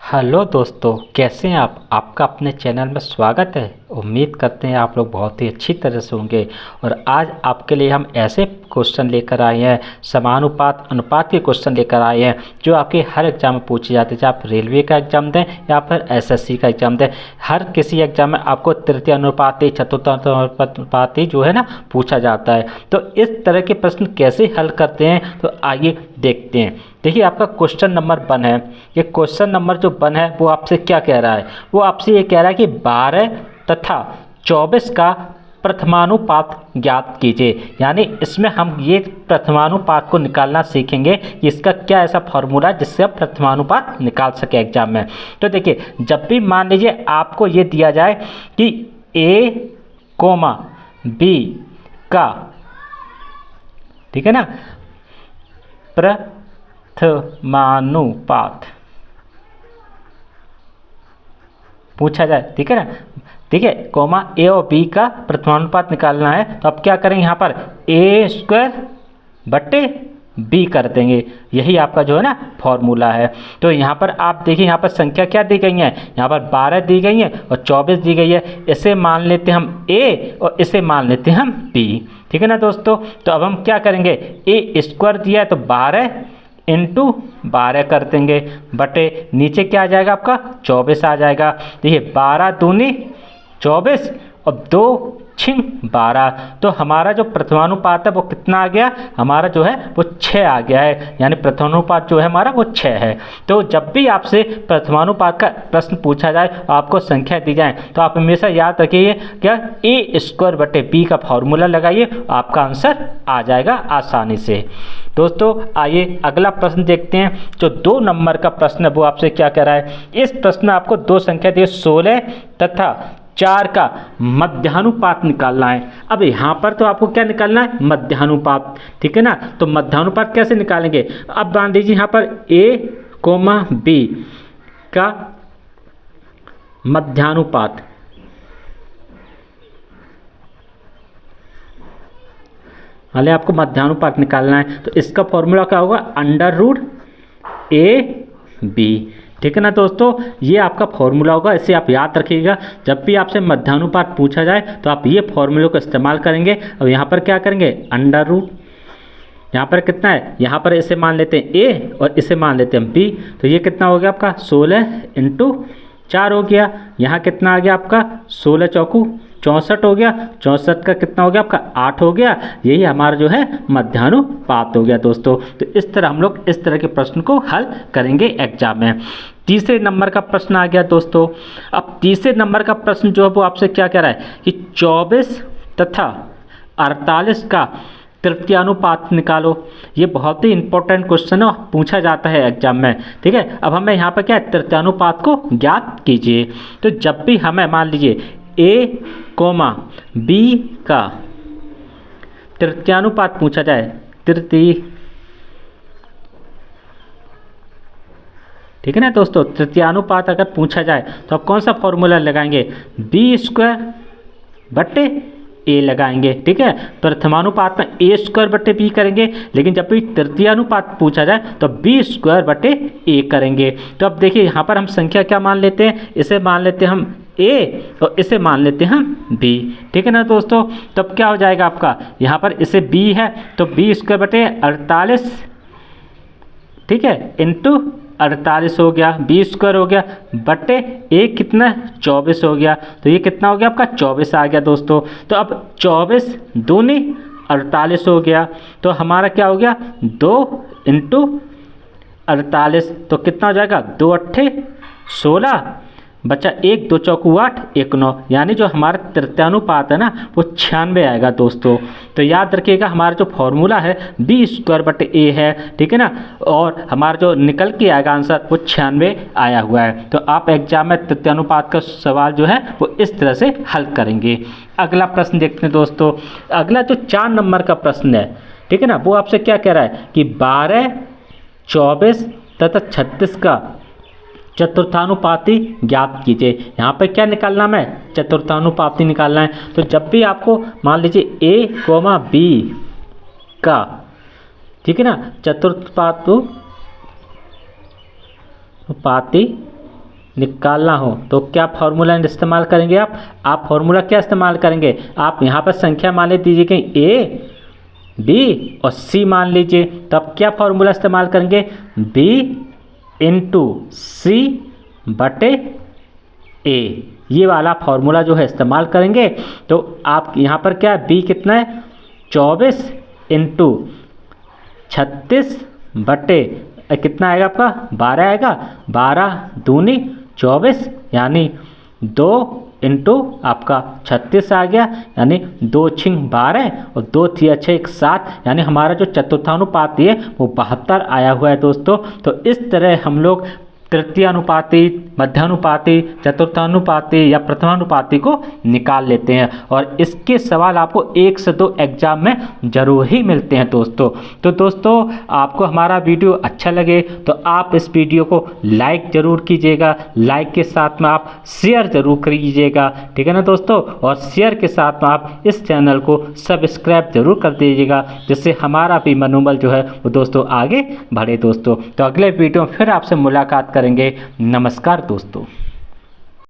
Hello दोस्तों, कैसे हैं आप? आपका अपने चैनल में स्वागत है। उम्मीद करते हैं आप लोग बहुत ही अच्छी तरह से होंगे। और आज आपके लिए हम ऐसे क्वेश्चन लेकर आए हैं, समानुपात अनुपात के क्वेश्चन लेकर आए हैं जो आपके हर एग्जाम में पूछे जाते हैं। चाहे आप रेलवे का एग्जाम दें या फिर एसएससी का एग्जाम दें, हर किसी एग्जाम में आपको तृतीय अनुपाती चतुर्थानुपाती जो है ना पूछा जाता है। तो इस तरह के प्रश्न कैसे हल करते हैं, तो आइए देखते हैं। देखिए, आपका क्वेश्चन नंबर 1 है। ये क्वेश्चन नंबर जो 1 है वो आपसे क्या कह रहा है? वो आपसे ये कह रहा है कि 12 तथा 24 का प्रथमानुपात ज्ञात कीजिए। यानी इसमें हम ये प्रथमानुपात को निकालना सीखेंगे कि इसका क्या ऐसा फॉर्मूला है जिससे आप प्रथमानुपात निकाल सके एग्जाम में। तो देखिए, जब भी मान लीजिए आपको ये दिया जाए कि ए कोमा बी का, ठीक है ना, प्रथमानुपात पूछा जाए, ठीक है ना। ठीक है, कोमा ए और बी का प्रथमानुपात निकालना है तो आप क्या करेंगे, यहाँ पर ए स्क्वायर बट्टे बी कर देंगे। यही आपका जो है ना फॉर्मूला है। तो यहाँ पर आप देखिए, यहाँ पर संख्या क्या दी गई है, यहाँ पर 12 दी गई है और 24 दी गई है। इसे मान लेते हम ए और इसे मान लेते हम बी, ठीक है ना दोस्तों। तो अब हम क्या करेंगे, ए स्क्वायर दिया है तो 12 इंटू 12 कर देंगे, बटे नीचे क्या आ जाएगा आपका 24 आ जाएगा। देखिए 12 दूनी 24 और 2 छिंग 12। तो हमारा जो प्रथमानुपात है वो कितना आ गया, हमारा जो है वो 6 आ गया है। यानी प्रथमानुपात जो है हमारा वो 6 है। तो जब भी आपसे प्रथमानुपात का प्रश्न पूछा जाए, आपको संख्या दी जाए, तो आप हमेशा याद रखिए क्या, ए स्क्वायर बटे बी का फॉर्मूला लगाइए, आपका आंसर आ जाएगा आसानी से। दोस्तों आइए अगला प्रश्न देखते हैं। जो 2 नंबर का प्रश्न है वो आपसे क्या कह रहा है। इस प्रश्न में आपको 2 संख्या दी, 16 तथा 4 का मध्यानुपात निकालना है। अब यहाँ पर तो आपको क्या निकालना है, मध्यानुपात, ठीक है ना। तो मध्यानुपात कैसे निकालेंगे, अब मान लीजिए यहाँ पर ए कोमा बी का मध्यानुपात, हालांकि आपको मध्यानुपात निकालना है तो इसका फॉर्मूला क्या होगा, अंडर रूट ए बी, ठीक है ना दोस्तों। ये आपका फॉर्मूला होगा, इसे आप याद रखिएगा। जब भी आपसे मध्यानुपात पूछा जाए तो आप ये फॉर्मूले को इस्तेमाल करेंगे। अब यहाँ पर क्या करेंगे, अंडर रूट, यहाँ पर कितना है, यहाँ पर इसे मान लेते हैं ए और इसे मान लेते हैं बी। तो ये कितना हो गया आपका 16 इंटू 4 हो गया। यहाँ कितना आ गया आपका 16 चौकू 64 हो गया। 64 का कितना हो गया आपका 8 हो गया। यही हमारा जो है मध्यानुपात हो गया दोस्तों। तो इस तरह हम लोग इस तरह के प्रश्न को हल करेंगे एग्जाम में। तीसरे नंबर का प्रश्न आ गया दोस्तों। अब तीसरे नंबर का प्रश्न जो है वो आपसे क्या कह रहा है कि 24 तथा 48 का तृतीयानुपात निकालो। ये बहुत ही इंपॉर्टेंट क्वेश्चन है, पूछा जाता है एग्जाम में, ठीक है। अब हमें यहाँ पर क्या है, तृतीयानुपात को ज्ञात कीजिए। तो जब भी हमें मान लीजिए ए कोमा बी का तृतीयानुपात पूछा जाए, तृतीय, ठीक है ना दोस्तों, तृतीयानुपात अगर पूछा जाए तो आप कौन सा फॉर्मूला लगाएंगे, बी स्क्वायर बट्टे ए लगाएंगे, ठीक है। प्रथमानुपात में ए स्क्वायर बट्टे बी करेंगे, लेकिन जब भी तृतीयानुपात पूछा जाए तो बी स्क्वायर बट्टे ए करेंगे। तो अब देखिए यहाँ पर हम संख्या क्या मान लेते हैं, इसे मान लेते हैं हम ए और इसे मान लेते हैं हम बी, ठीक है ना दोस्तों। तब क्या हो जाएगा आपका, यहाँ पर इसे बी है तो बी स्क्वायर बटे 48, ठीक है, इंटू 48 हो गया, बी स्क्वायर हो गया, बटे ए कितना 24 हो गया। तो ये कितना हो गया आपका 24 आ गया दोस्तों। तो अब 24 दूनी 48 हो गया। तो हमारा क्या हो गया 2 इंटू 48, तो कितना हो जाएगा 2 अट्ठे 16, बच्चा 1 2 चौकू 8 1 9, यानी जो हमारा तृतीयानुपात है ना वो 96 आएगा दोस्तों। तो याद रखिएगा हमारा जो फॉर्मूला है बी स्क्वायर बटे ए है, ठीक है ना। और हमारा जो निकल के आएगा आंसर वो 96 आया हुआ है। तो आप एग्जाम में तृतीयानुपात का सवाल जो है वो इस तरह से हल करेंगे। अगला प्रश्न देखते हैं दोस्तों। अगला जो 4 नंबर का प्रश्न है, ठीक है ना, वो आपसे क्या कह रहा है कि 12 24 तथा 36 का चतुर्थानुपाती ज्ञात कीजिए। यहाँ पर क्या निकालना है, चतुर्थानुपाती निकालना है। तो जब भी आपको मान लीजिए ए कोमा बी का, ठीक है ना, चतुर्थानुपाती निकालना हो तो क्या फॉर्मूला इस्तेमाल करेंगे आप फॉर्मूला क्या इस्तेमाल करेंगे, आप यहाँ पर संख्या मान लीजिए कि ए बी और सी मान लीजिए, तो आप क्या फॉर्मूला इस्तेमाल करेंगे, बी इंटू सी बटे ए, ये वाला फॉर्मूला जो है इस्तेमाल करेंगे। तो आप यहाँ पर क्या बी कितना है 24 इंटू 36 बटे कितना आएगा आपका 12 आएगा, 12 दूनी 24 यानी 2 इंटू आपका 36 आ गया, यानी 2 छिंग 12 और 2 थिया 6 7, यानी हमारा जो चतुर्थानुपाती है वो 72 आया हुआ है दोस्तों। तो इस तरह हम लोग तृतीयानुपाती, मध्यानुपाती, चतुर्थानुपाती या प्रथमानुपाती को निकाल लेते हैं, और इसके सवाल आपको 1 से 2 एग्जाम में जरूर ही मिलते हैं दोस्तों। तो दोस्तों आपको हमारा वीडियो अच्छा लगे तो आप इस वीडियो को लाइक ज़रूर कीजिएगा, लाइक के साथ में आप शेयर ज़रूर कीजिएगा, ठीक है ना दोस्तों, और शेयर के साथ में आप इस चैनल को सब्सक्राइब ज़रूर कर दीजिएगा, जिससे हमारा भी मनोबल जो है वो दोस्तों आगे बढ़े दोस्तों। तो अगले वीडियो में फिर आपसे मुलाकात करेंगे। नमस्कार दोस्तों।